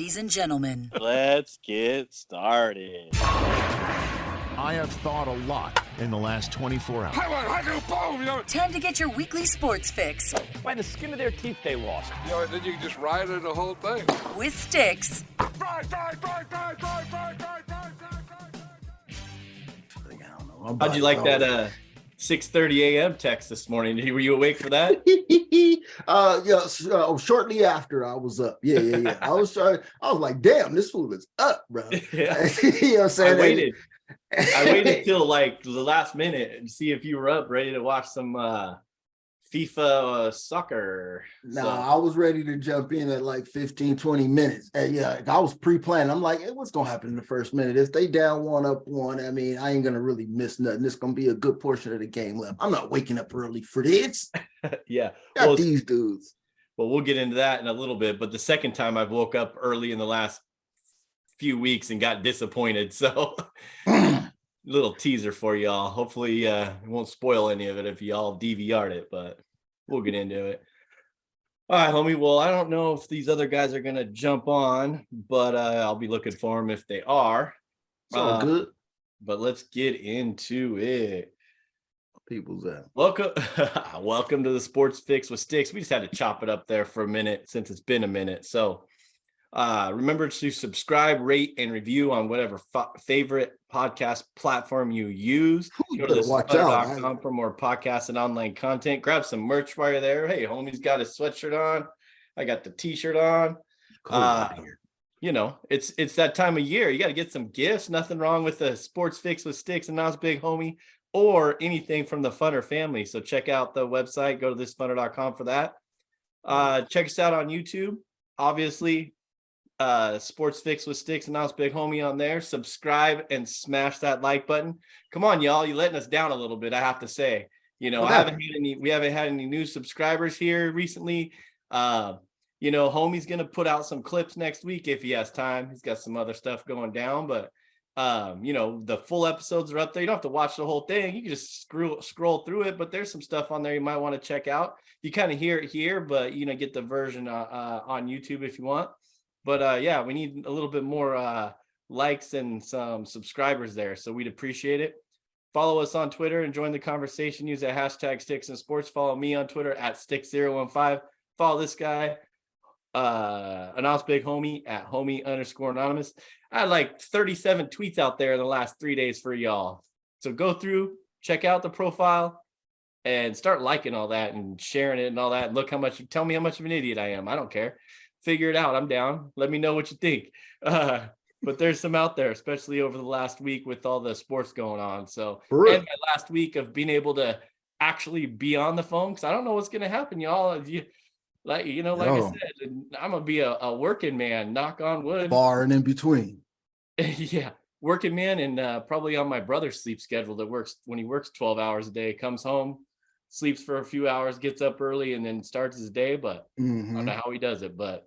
Ladies and gentlemen, let's get started. I have thought a lot in the last 24 hours. Time to get your weekly sports fix. By the skin of their teeth, they lost. Then you can just ride it the whole thing. With Stix. How'd you like that 6:30 a.m. text this morning? Were you awake for that? Shortly after I was up. Yeah. I was like, damn, this fool is up, bro. Yeah. You know what I'm saying? I waited till like the last minute to see if you were up ready to watch some FIFA soccer. I was ready to jump in at like 15, 20 minutes. And I was pre-planned. I'm like, hey, what's going to happen in the first minute? If they down one up one, I mean, I ain't going to really miss nothing. It's going to be a good portion of the game left. I'm not waking up early for this. Yeah. Got these dudes. Well, we'll get into that in a little bit. But the second time I woke up early in the last few weeks and got disappointed. So little teaser for y'all. Hopefully it won't spoil any of it if y'all DVR'd it, but we'll get into it. All right, homie. Well, I don't know if these other guys are going to jump on, but I'll be looking for them if they are. It's all good. But let's get into it. People's at. Welcome to the Sports Fix with Stix. We just had to chop it up there for a minute since it's been a minute. So remember to subscribe, rate, and review on whatever favorite podcast platform you use. Go to thespunner.com for more podcasts and online content. Grab some merch while you're there. Hey, homie's got his sweatshirt on. I got the t-shirt on. You know, it's that time of year. You got to get some gifts. Nothing wrong with the Sports Fix with Stix and Nas Big Homie or anything from the Funner family. So check out the website. Go to thespunner.com for that. Check us out on YouTube. Obviously, Sports Fix with Stix and Nas Big Homie on there. Subscribe and smash that like button. Come on, y'all. You're letting us down a little bit, I have to say. You know, we haven't had any new subscribers here recently. You know, homie's gonna put out some clips next week if he has time. He's got some other stuff going down, but you know, the full episodes are up there. You don't have to watch the whole thing. You can just scroll through it, but there's some stuff on there you might want to check out. You kind of hear it here, but you know, get the version on YouTube if you want. But yeah, we need a little bit more likes and some subscribers there, so we'd appreciate it. Follow us on Twitter and join the conversation. Use the hashtag Stix and Sports. Follow me on Twitter at Stix015. Follow this guy, Anas Big Homie at homie_anonymous. I had like 37 tweets out there in the last 3 days for y'all. So go through, check out the profile, and start liking all that and sharing it and all that. And look tell me how much of an idiot I am. I don't care. Figure it out. I'm down. Let me know what you think. But there's some out there, especially over the last week with all the sports going on. So, and my last week of being able to actually be on the phone, because I don't know what's going to happen, y'all. I said, I'm going to be a working man, knock on wood. Bar and in between. Yeah. Working man, and probably on my brother's sleep schedule that works when he works 12 hours a day, comes home, sleeps for a few hours, gets up early, and then starts his day. But I don't know how he does it, but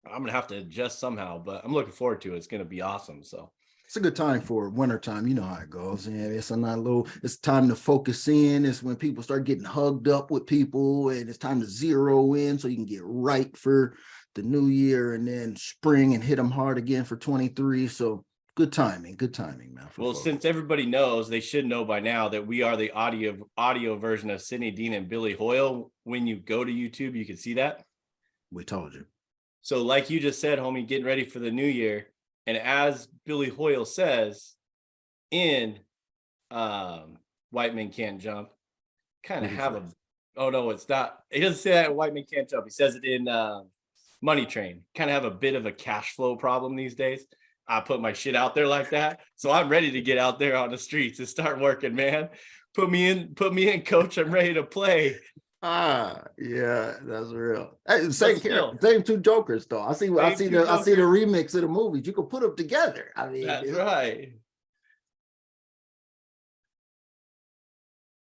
I'm going to have to adjust somehow, but I'm looking forward to it. It's going to be awesome. So it's a good time for wintertime. You know how it goes. And it's time to focus in. It's when people start getting hugged up with people, and it's time to zero in so you can get right for the new year and then spring and hit them hard again for 23. So good timing, man. Well, folks, since everybody knows, they should know by now that we are the audio version of Sidney Dean and Billy Hoyle. When you go to YouTube, you can see that. We told you. So like you just said, homie, getting ready for the new year. And as Billy Hoyle says in White Men Can't Jump, kind of have a, oh no, it's not. He doesn't say that in White Men Can't Jump. He says it in Money Train. Kind of have a bit of a cash flow problem these days. I put my shit out there like that. So I'm ready to get out there on the streets and start working, man. Put me in, coach. I'm ready to play. Yeah, that's real. Hey, same two Jokers though. I see the remix of the movies. You can put them together. I mean, that's right.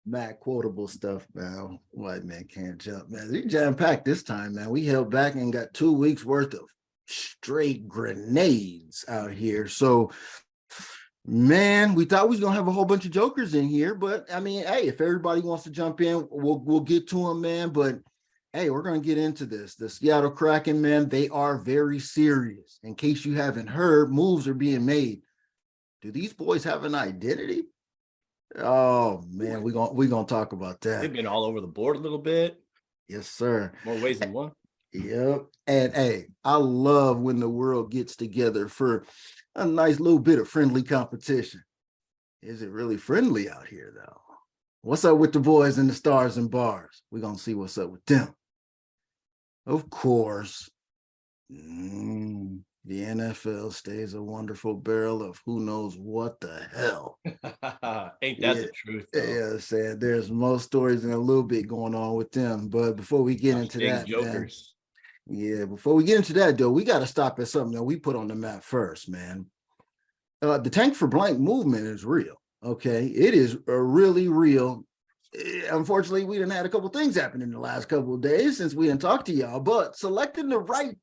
Mad quotable stuff, man. White Man Can't Jump, man. We jam-packed this time, man. We held back and got 2 weeks worth of straight grenades out here. So, man, we thought we was gonna have a whole bunch of jokers in here, but I mean, hey, if everybody wants to jump in, we'll get to them, man. But hey, we're going to get into this. The Seattle Kraken, man, they are very serious. In case you haven't heard, moves are being made. Do these boys have an identity? Oh, man, we're gonna talk about that. They've been all over the board a little bit. Yes, sir. More ways than one. Yep. And hey, I love when the world gets together for a nice little bit of friendly competition. Is it really friendly out here, though? What's up with the boys in the Stars and Bars? We're going to see what's up with them. Of course, the NFL stays a wonderful barrel of who knows what the hell. Ain't that the truth, though? Yeah, saying there's more stories and a little bit going on with them. But before we get into that, jokers. Before we get into that, though, we got to stop at something that we put on the map first, man. The Tank for Blank movement is real. Okay, it is really real. Unfortunately, we done had a couple things happen in the last couple of days since we didn't talk to y'all, but selecting the right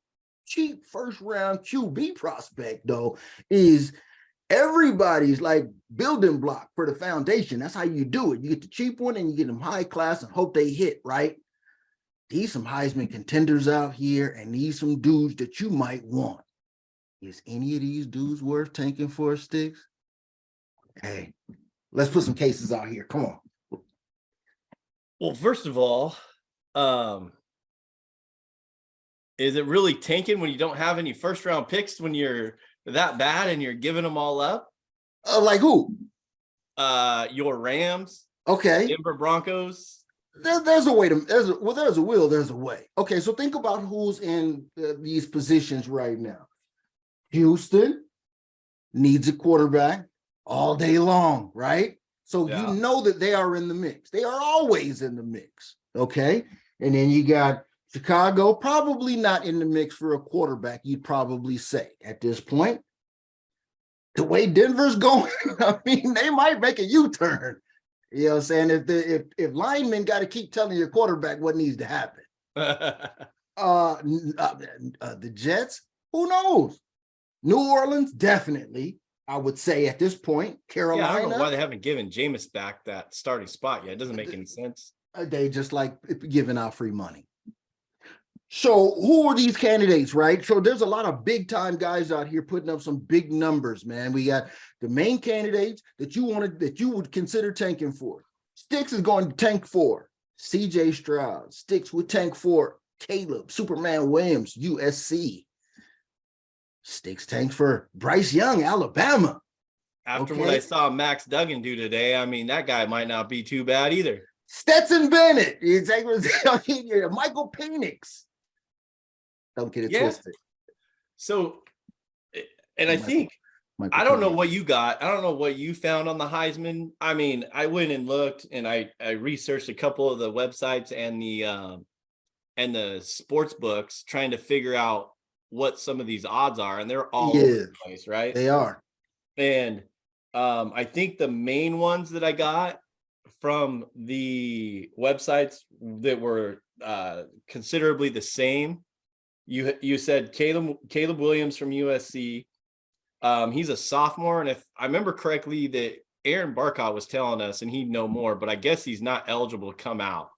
cheap first round QB prospect, though, is everybody's like building block for the foundation. That's how you do it. You get the cheap one and you get them high class and hope they hit, right? These some Heisman contenders out here, and these some dudes that you might want. Is any of these dudes worth tanking for, Stix? Hey, let's put some cases out here. Come on. Well, first of all, is it really tanking when you don't have any first round picks when you're that bad and you're giving them all up? Like who? Your Rams. Okay. Denver Broncos. There's a way to, there's a will, there's a way. Okay, so think about who's in these positions right now. Houston needs a quarterback all day long, right? So you know that they are in the mix. They are always in the mix, okay? And then you got Chicago, probably not in the mix for a quarterback, you'd probably say at this point. The way Denver's going, I mean, they might make a U-turn. You know what I'm saying? If linemen got to keep telling your quarterback what needs to happen. The Jets, who knows? New Orleans, definitely, I would say at this point. Carolina. I don't know why they haven't given Jameis back that starting spot yet. It doesn't make any sense. They just like giving out free money. So who are these candidates, right? So there's a lot of big time guys out here putting up some big numbers, man. We got the main candidates that you would consider tanking for. Stix is going to tank for CJ Stroud. Stix would tank for Caleb Superman Williams, USC. Stix tanks for Bryce Young, Alabama. After what I saw Max Duggan do today, I mean, that guy might not be too bad either. Stetson Bennett, Michael Penix. Don't get it twisted. So, and I think, I don't know what you got. I don't know what you found on the Heisman. I mean, I went and looked and I researched a couple of the websites and the sports books trying to figure out what some of these odds are. And they're all over the place, right? They are. And I think the main ones that I got from the websites that were considerably the same. You said Caleb Williams from USC. He's a sophomore, and if I remember correctly, that Aaron Barcott was telling us, and he'd know more, but I guess he's not eligible to come out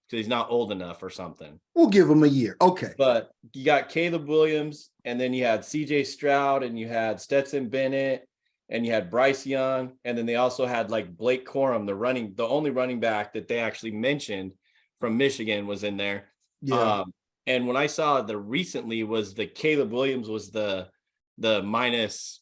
because he's not old enough or something. We'll give him a year. Okay. But you got Caleb Williams, and then you had CJ Stroud, and you had Stetson Bennett, and you had Bryce Young, and then they also had like Blake Corum, the only running back that they actually mentioned from Michigan was in there. Yeah. And when I saw recently was the Caleb Williams was the minus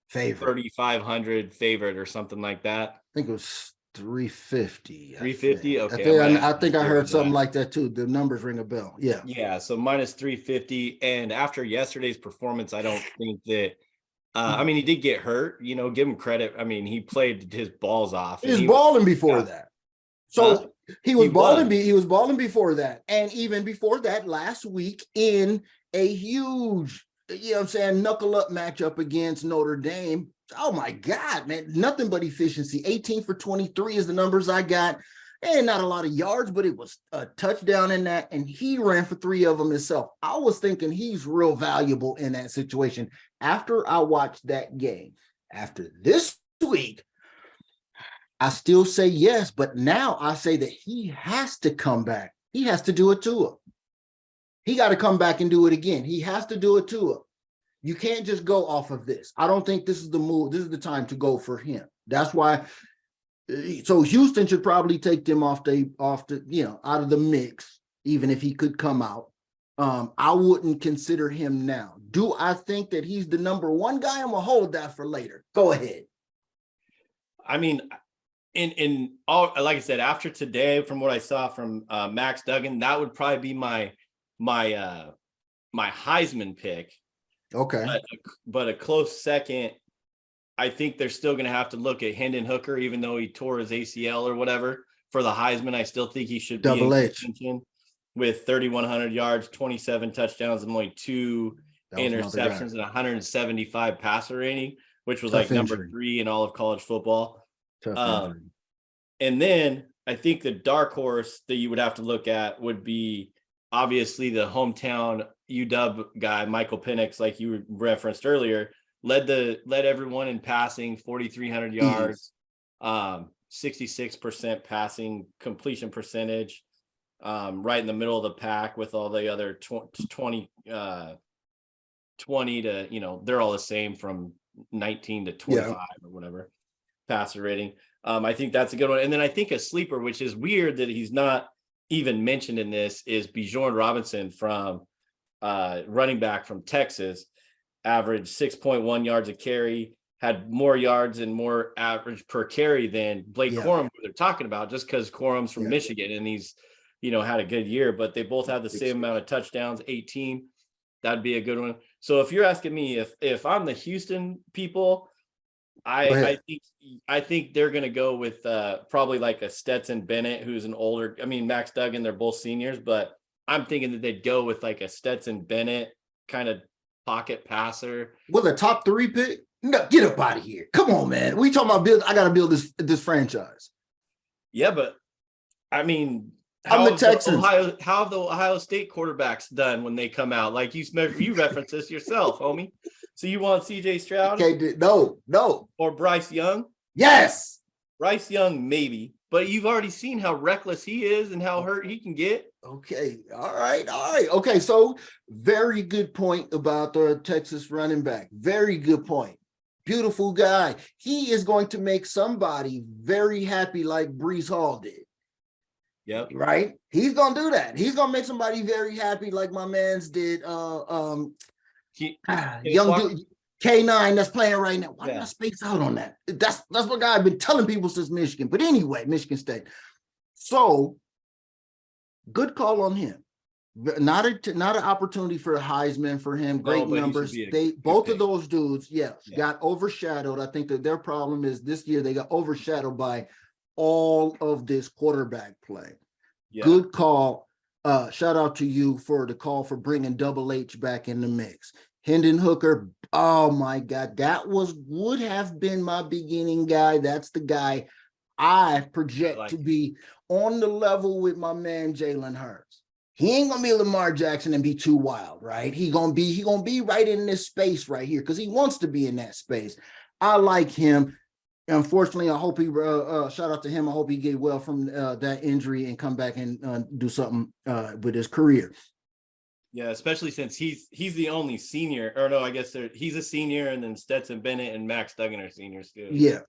favorite 3,500 favorite or something like that. I think it was 350. 350. Okay. I think I heard something like that too. The numbers ring a bell. Yeah. Yeah. So minus 350. And after yesterday's performance, I don't think that. I mean, he did get hurt. You know, give him credit. I mean, he played his balls off. He was balling before that. So he was balling. He was balling before that, and even before that, last week in a huge, knuckle up matchup against Notre Dame. Oh my God, man! Nothing but efficiency. 18 for 23 is the numbers I got, and not a lot of yards, but it was a touchdown in that, and he ran for 3 of them himself. I was thinking he's real valuable in that situation. After I watched that game, after this week, I still say yes, but now I say that he has to come back. He has to do it to him. He got to come back and do it again. He has to do it to him. You can't just go off of this. I don't think this is the move. This is the time to go for him. That's why. So Houston should probably take them off the out of the mix, even if he could come out. I wouldn't consider him now. Do I think that he's the number one guy? I'm gonna hold that for later. Go ahead. I mean, in all, like I said, after today, from what I saw from Max Duggan, that would probably be my Heisman pick. Okay, but a close second. I think they're still going to have to look at Hendon Hooker, even though he tore his ACL or whatever for the Heisman. I still think he should be in contention with 3,100 yards, 27 touchdowns, and only 2 interceptions and 175 passer rating, which was tough like injury. Number 3 in all of college football. And then I think the dark horse that you would have to look at would be obviously the hometown UW guy, Michael Penix, like you referenced earlier, led everyone in passing, 4,300 yards, 66% passing completion percentage, right in the middle of the pack with all the other 20 to, they're all the same from 19 to 25 or whatever passer rating. I think that's a good one. And then I think a sleeper, which is weird that he's not even mentioned in this, is Bijan Robinson from running back from Texas. Averaged 6.1 yards a carry, had more yards and more average per carry than Blake Corum, who they're talking about, just because Corum's from Michigan and he's, had a good year, but they both have the same amount of touchdowns, 18. That'd be a good one. So if you're asking me if I'm the Houston people, I think they're going to go with probably like a Stetson Bennett, who's an older, Max Duggan, they're both seniors, but I'm thinking that they'd go with like a Stetson Bennett kind of pocket passer with a top 3 pick. No, get up out of here. Come on, man. We talking about I got to build this franchise. Yeah, but I'm the Texans. How have the Ohio State quarterbacks done when they come out? Like you referenced this yourself, homie. So you want CJ Stroud? Okay, no. Or Bryce Young? Yes. Bryce Young, maybe. But you've already seen how reckless he is and how hurt he can get. Okay. All right. Okay. So very good point about the Texas running back. Very good point. Beautiful guy. He is going to make somebody very happy like Breece Hall did. Yep. Right? He's going to do that. He's going to make somebody very happy like my man's did. Young dude, K9 that's playing right now. Why did I space out on that? That's what I've been telling people since Michigan. But anyway, Michigan State. So good call on him. Not an opportunity for a Heisman for him. Great numbers. Both of those dudes, got overshadowed. I think that their problem is this year they got overshadowed by all of this quarterback play. Yeah. Good call. Shout out to you for the call for bringing Double H back in the mix. Hendon Hooker, oh my God, that would have been my beginning guy. That's the guy I project to be on the level with my man Jalen Hurts. He ain't gonna be Lamar Jackson and be too wild, right? He gonna be right in this space right here because he wants to be in that space. I like him. Unfortunately, I hope he shout out to him. I hope he get well from that injury and come back and do something with his career. Yeah, especially since he's the only senior, or no, I guess he's a senior, and then Stetson Bennett and Max Duggan are seniors too. Yeah,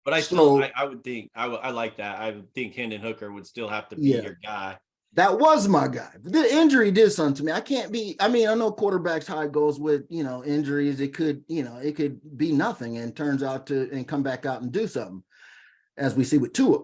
but I would think I like that. I would think Hendon Hooker would still have to be your guy. That was my guy. The injury did something to me. I can't be. I know quarterbacks how it goes with injuries. It could be nothing and turns out and come back out and do something, as we see with Tua.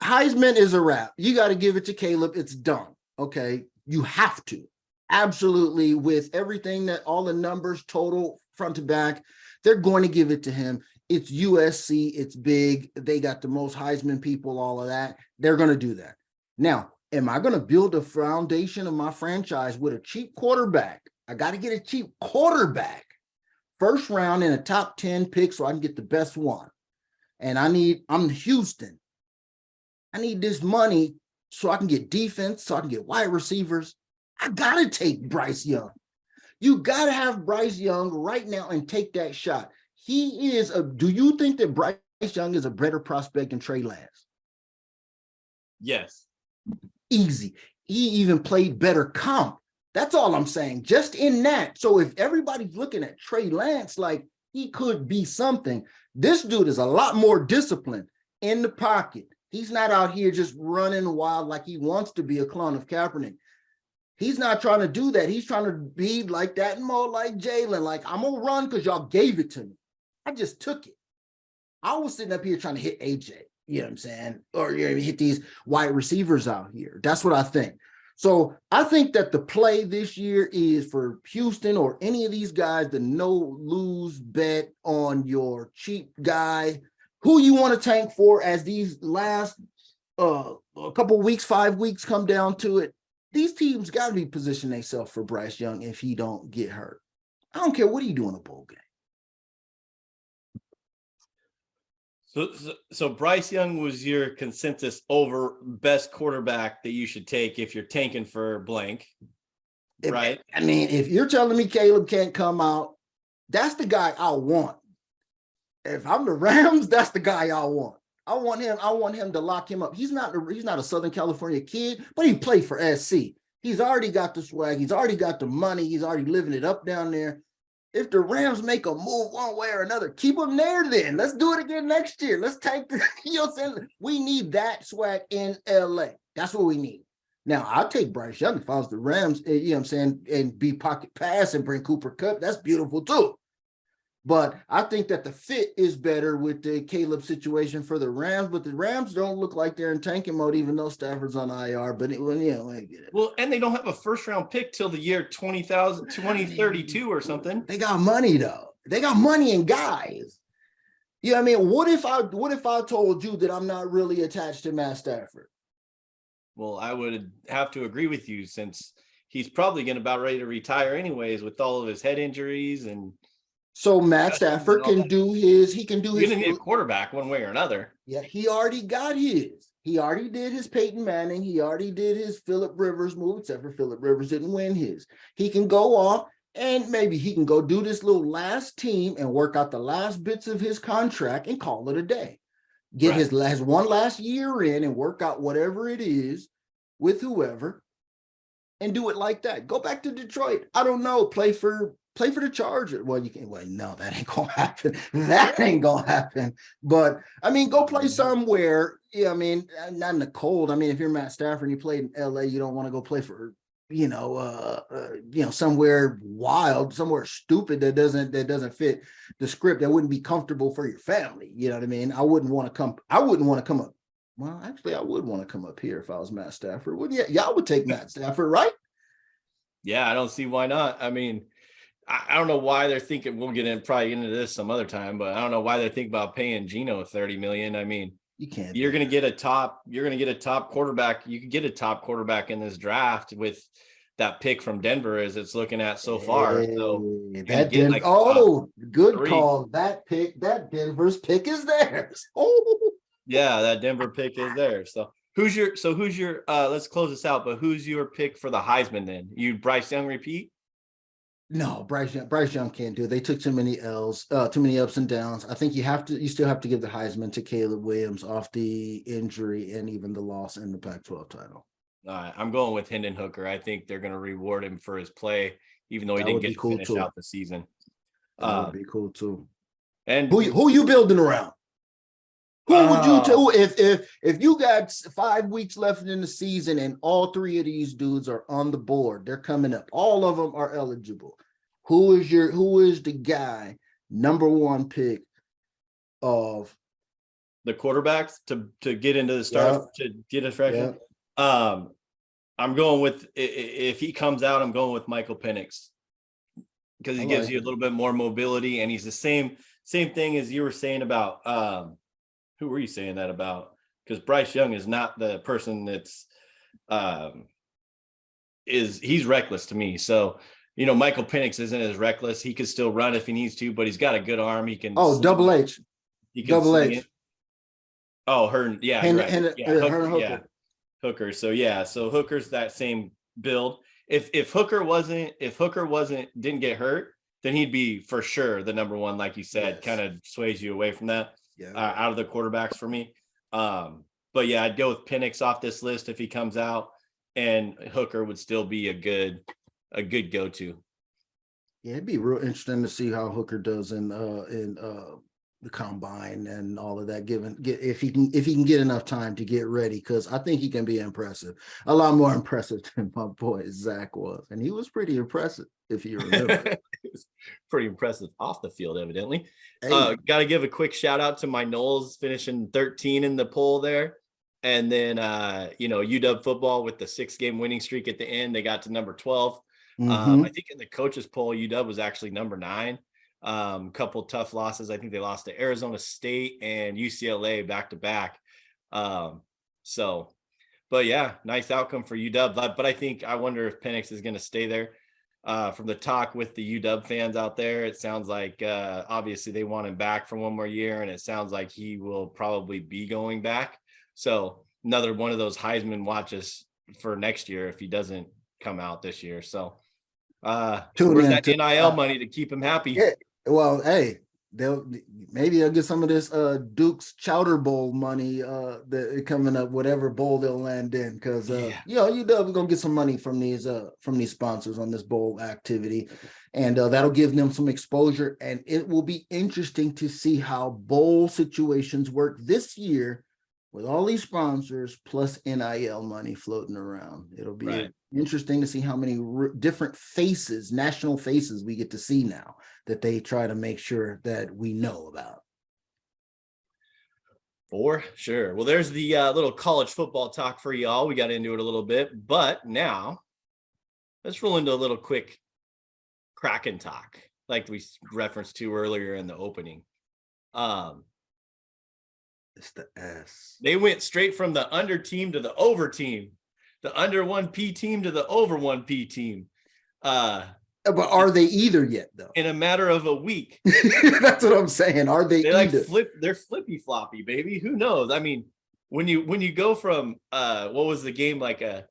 Heisman is a wrap. You got to give it to Caleb. It's done. Okay, you have to. Absolutely, with everything that all the numbers total front to back, they're going to give it to him. It's USC, it's big. They got the most Heisman people, all of that. They're going to do that. Now, am I going to build a foundation of my franchise with a cheap quarterback? I got to get a cheap quarterback. First round in a top 10 pick so I can get the best one. And I'm Houston. I need this money so I can get defense, so I can get wide receivers. I got to take Bryce Young. You got to have Bryce Young right now and take that shot. Do you think that Bryce Young is a better prospect than Trey Lance? Yes. Easy. He even played better comp That's all I'm saying. Just in that. So if everybody's looking at Trey Lance like he could be something, this dude is a lot more disciplined in the pocket. He's not out here just running wild like he wants to be a clone of Kaepernick. He's not trying to do that. He's trying to be like that and more like Jalen. Like, I'm going to run because y'all gave it to me. I just took it. I was sitting up here trying to hit AJ, you know what I'm saying? Or hit these wide receivers out here. That's what I think. So I think that the play this year is for Houston or any of these guys to no-lose bet on your cheap guy, who you want to tank for as these last a couple weeks, 5 weeks come down to it. These teams got to be positioning themselves for Bryce Young if he don't get hurt. I don't care what he do in a bowl game. So Bryce Young was your consensus over best quarterback that you should take if you're tanking for blank, right? I mean, if you're telling me Caleb can't come out, that's the guy I want. If I'm the Rams, that's the guy I want. I want him to lock him up. He's not a Southern California kid, but he played for SC. He's already got the swag. He's already got the money. He's already living it up down there. If the Rams make a move one way or another, keep him there then. Let's do it again next year. Let's take the, you know what I'm saying? We need that swag in LA. That's what we need. Now, I'll take Bryce Young if I was the Rams, you know what I'm saying, and be pocket pass and bring Cooper Kupp. That's beautiful too. But I think that the fit is better with the Caleb situation for the Rams, but the Rams don't look like they're in tanking mode, even though Stafford's on IR. But well, and they don't have a first round pick till the year 2032 or something. They got money though. They got money and guys. You know what I mean? What if I told you that I'm not really attached to Matt Stafford? Well, I would have to agree with you since he's probably getting about ready to retire anyways with all of his head injuries and. So Matt Stafford can do his. He can do his. You're gonna need a quarterback one way or another. Yeah, he already got his. He already did his Peyton Manning. He already did his Phillip Rivers move, except for Phillip Rivers didn't win his. He can go off and maybe he can go do this little last team and work out the last bits of his contract and call it a day. Get his one last year in and work out whatever it is with whoever and do it like that. Go back to Detroit. I don't know. Play for the Chargers. Well, you can. Well, no, that ain't gonna happen. That ain't gonna happen. But I mean, go play somewhere. Yeah, I mean, not in the cold. I mean, if you're Matt Stafford and you played in LA, you don't want to go play for somewhere wild, somewhere stupid that doesn't fit the script. That wouldn't be comfortable for your family. You know what I mean? I wouldn't want to come up. Well, actually, I would want to come up here if I was Matt Stafford. Wouldn't you? Y'all would take Matt Stafford, right? Yeah, I don't see why not. I mean, I don't know why they're thinking. We'll probably get into this some other time, but I don't know why they're thinking about paying Geno $30 million. I mean, you can't. You're going to get a top quarterback. You could get a top quarterback in this draft with that pick from Denver as it's looking at so far. So good call. That Denver's pick is theirs. Oh. Yeah, that Denver pick is there. So who's your let's close this out, but who's your pick for the Heisman then? You Bryce Young repeat? No, Bryce Young can't do it. They took too many L's, too many ups and downs. I think you still have to give the Heisman to Caleb Williams off the injury and even the loss in the Pac-12 title. All right, I'm going with Hendon Hooker. I think they're going to reward him for his play, even though he didn't get to finish out the season. That would be cool too. And who you building around? Who would you tell if you got 5 weeks left in the season and all three of these dudes are on the board? They're coming up. All of them are eligible. Who is the guy number one pick of the quarterbacks to get into the start to get a freshman? Yeah. I'm going with, if he comes out, I'm going with Michael Penix because he gives you a little bit more mobility and he's the same thing as you were saying about who were you saying that about? Because Bryce Young is not the person that's he's reckless to me. So, Michael Penix isn't as reckless. He could still run if he needs to, but he's got a good arm. He can. Oh, Double H. He can Double H. It. Oh, Hooker. Yeah. Hooker. So Hooker's that same build. If Hooker didn't get hurt, then he'd be for sure the number one, like you said. Yes. Kind of sways you away from that. Yeah. Out of the quarterbacks for me. But yeah, I'd go with Penix off this list if he comes out, and Hooker would still be a good a good go-to. Yeah, it'd be real interesting to see how Hooker does in the combine and all of that. If he can get enough time to get ready, because I think he can be impressive, a lot more impressive than my boy Zach was, and he was pretty impressive if you remember. It was pretty impressive off the field, evidently. Hey. Got to give a quick shout out to my Knowles finishing 13 in the poll there. And then, UW football with the 6-game winning streak at the end, they got to number 12. I think in the coaches poll, UW was actually number 9. Couple tough losses. I think they lost to Arizona State and UCLA back to back. But yeah, nice outcome for UW. But I wonder if Penix is going to stay there. From the talk with the UW fans out there, it sounds like obviously they want him back for one more year, and it sounds like he will probably be going back. So another one of those Heisman watches for next year if he doesn't come out this year. So where's that NIL money to keep him happy? Yeah, well, hey, they'll get some of this Duke's Chowder Bowl money that coming up, whatever bowl they'll land in, because UW gonna get some money from these sponsors on this bowl activity, and that'll give them some exposure, and it will be interesting to see how bowl situations work this year with all these sponsors plus NIL money floating around. It'll be interesting to see how many different faces, national faces, we get to see now that they try to make sure that we know about. For sure. Well, there's the little college football talk for y'all. We got into it a little bit, but now let's roll into a little quick Kraken talk, like we referenced to earlier in the opening. It's the S. They went straight from the under team to the over team, the under 1P team to the over 1P team. But are they either yet, though? In a matter of a week. That's what I'm saying. Are they either? They're flippy floppy, baby. Who knows? I mean, when you go from what was the game, like a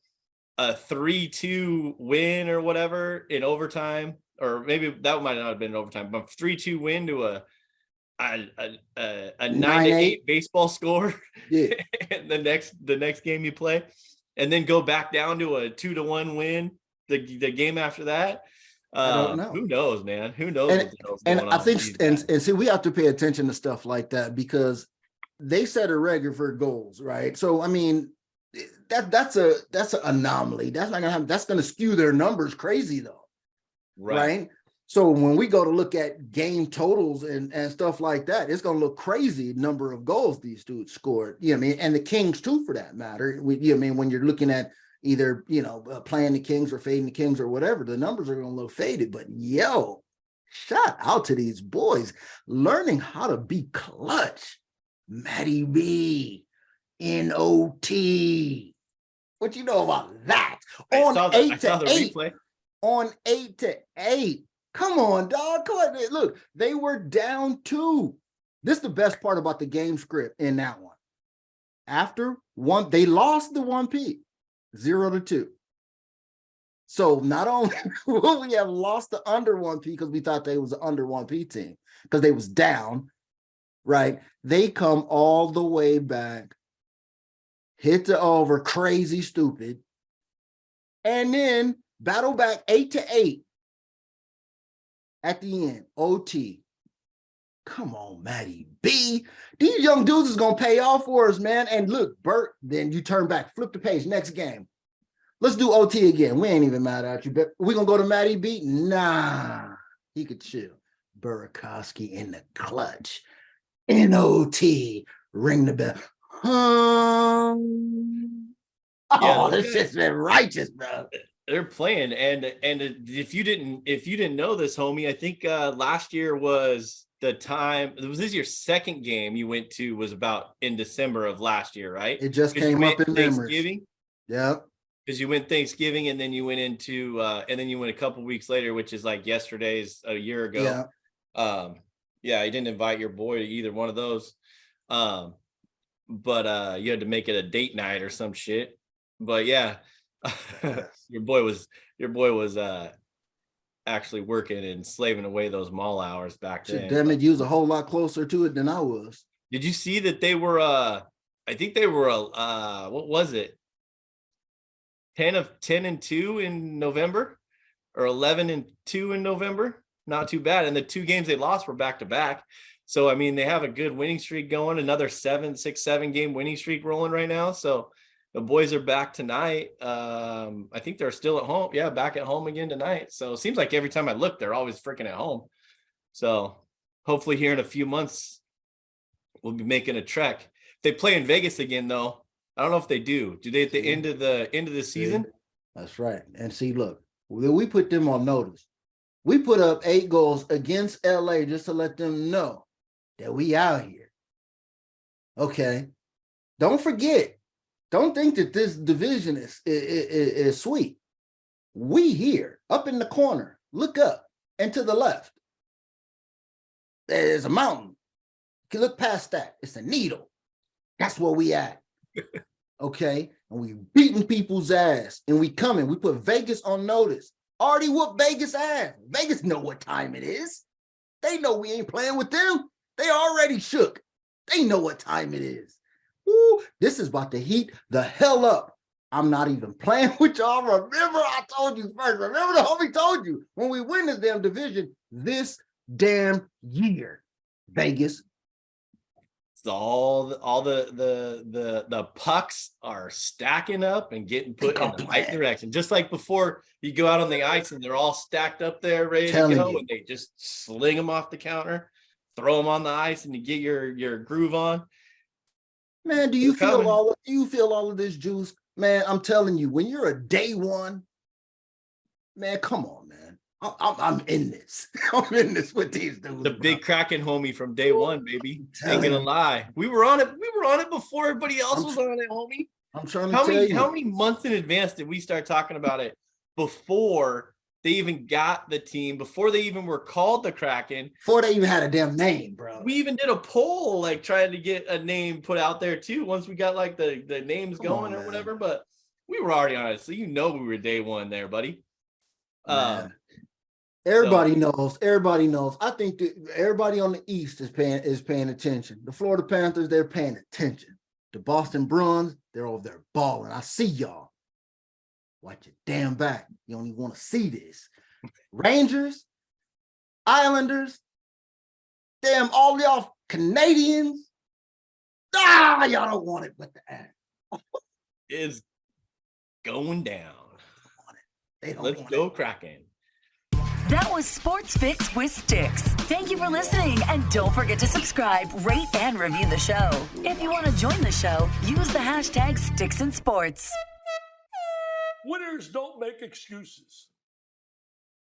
3-2 win or whatever in overtime, or maybe that might not have been overtime, but 3-2 win to a 9-8 baseball score. Yeah. And the next game you play, and then go back down to a 2-1 win the game after that. I don't know. Who knows, man? Who knows? And I think and see, we have to pay attention to stuff like that because they set a record for goals, right? So I mean, that's an anomaly. That's not gonna happen. That's gonna skew their numbers crazy though, right? So when we go to look at game totals and stuff like that, it's going to look crazy number of goals these dudes scored. You know what I mean? And the Kings too, for that matter. You know what I mean? When you're looking at either, playing the Kings or fading the Kings or whatever, the numbers are going to look faded. But shout out to these boys learning how to be clutch. Matty B, NOT. What you know about that? On 8-8. On 8-8. Come on, dog. Come on. Look, they were down 2. This is the best part about the game script in that one. After one, they lost the 1P, 0-2. So not only will we have lost the under 1P because we thought they was an under 1P team because they was down, right? They come all the way back, hit the over, crazy stupid, and then battle back 8-8. At the end, OT. Come on, Matty B. These young dudes is going to pay off for us, man. And look, Bert, then you turn back, flip the page, next game. Let's do OT again. We ain't even mad at you, but we going to go to Matty B? Nah, he could chill. Burakovsky in the clutch. NOT, ring the bell. This shit's been righteous, bro. They're playing, and if you didn't know this, homie, I think last year was the time. Was this your second game you went to? Was about in December of last year, right? It just came up in Thanksgiving. Yeah, because you went Thanksgiving, and then you went into, and then you went a couple weeks later, which is like yesterday's a year ago. Yeah. You didn't invite your boy to either one of those, but you had to make it a date night or some shit. But yeah. your boy was actually working and slaving away those mall hours back then. Damn it, you was a whole lot closer to it than I was. Did you see that they were I think they were what was it, 10-2 in November? or 11-2 in November. Not too bad. And the 2 games they lost were back to back. So, I mean, they have a good winning streak going, another 7 game winning streak rolling right now. So the boys are back tonight. I think they're still at home. Yeah, back at home again tonight. So it seems like every time I look, they're always freaking at home. So hopefully here in a few months, we'll be making a trek. If they play in Vegas again, though, I don't know if they do. Do they at the end of the season? That's right. And see, look, we put them on notice. We put up 8 goals against LA just to let them know that we out here. Okay. Don't forget. Don't think that this division is sweet. We here, up in the corner. Look up and to the left. There's a mountain. You can look past that. It's a needle. That's where we at. Okay. And we beating people's ass. And we coming. We put Vegas on notice. Already whooped Vegas ass. Vegas know what time it is. They know we ain't playing with them. They already shook. They know what time it is. Woo, this is about to heat the hell up. I'm not even playing with y'all. Remember, I told you first. Remember the homie told you when we win this damn division this damn year. Vegas. So all the pucks are stacking up and getting put in the right direction. Just like before you go out on the ice and they're all stacked up there ready to go, and they just sling them off the counter, throw them on the ice, and you get your groove on. Man, do you feel all of this juice? Man, I'm telling you, when you're a day one, man, come on, man. I'm in this. I'm in this with these dudes. The big Kraken homie from day one, baby. Ain't gonna lie. We were on it before everybody else was on it, homie. I'm trying to tell you. How many months in advance did we start talking about it before they even got the team, before they even were called the Kraken? Before they even had a damn name, bro. We even did a poll, like trying to get a name put out there too, once we got like the names going or whatever. But we were already on it. So we were day one there, buddy. Everybody knows. Everybody knows. I think that everybody on the East is paying attention. The Florida Panthers, they're paying attention. The Boston Bruins, they're over there balling. I see y'all. Watch your damn back. You don't even want to see this. Rangers, Islanders, damn, all y'all Canadians. Y'all don't want it, but the ass is going down. Let's go Kraken. That was Sports Fix with Stix. Thank you for listening, and don't forget to subscribe, rate, and review the show. If you want to join the show, use the hashtag StixandSports. Winners don't make excuses.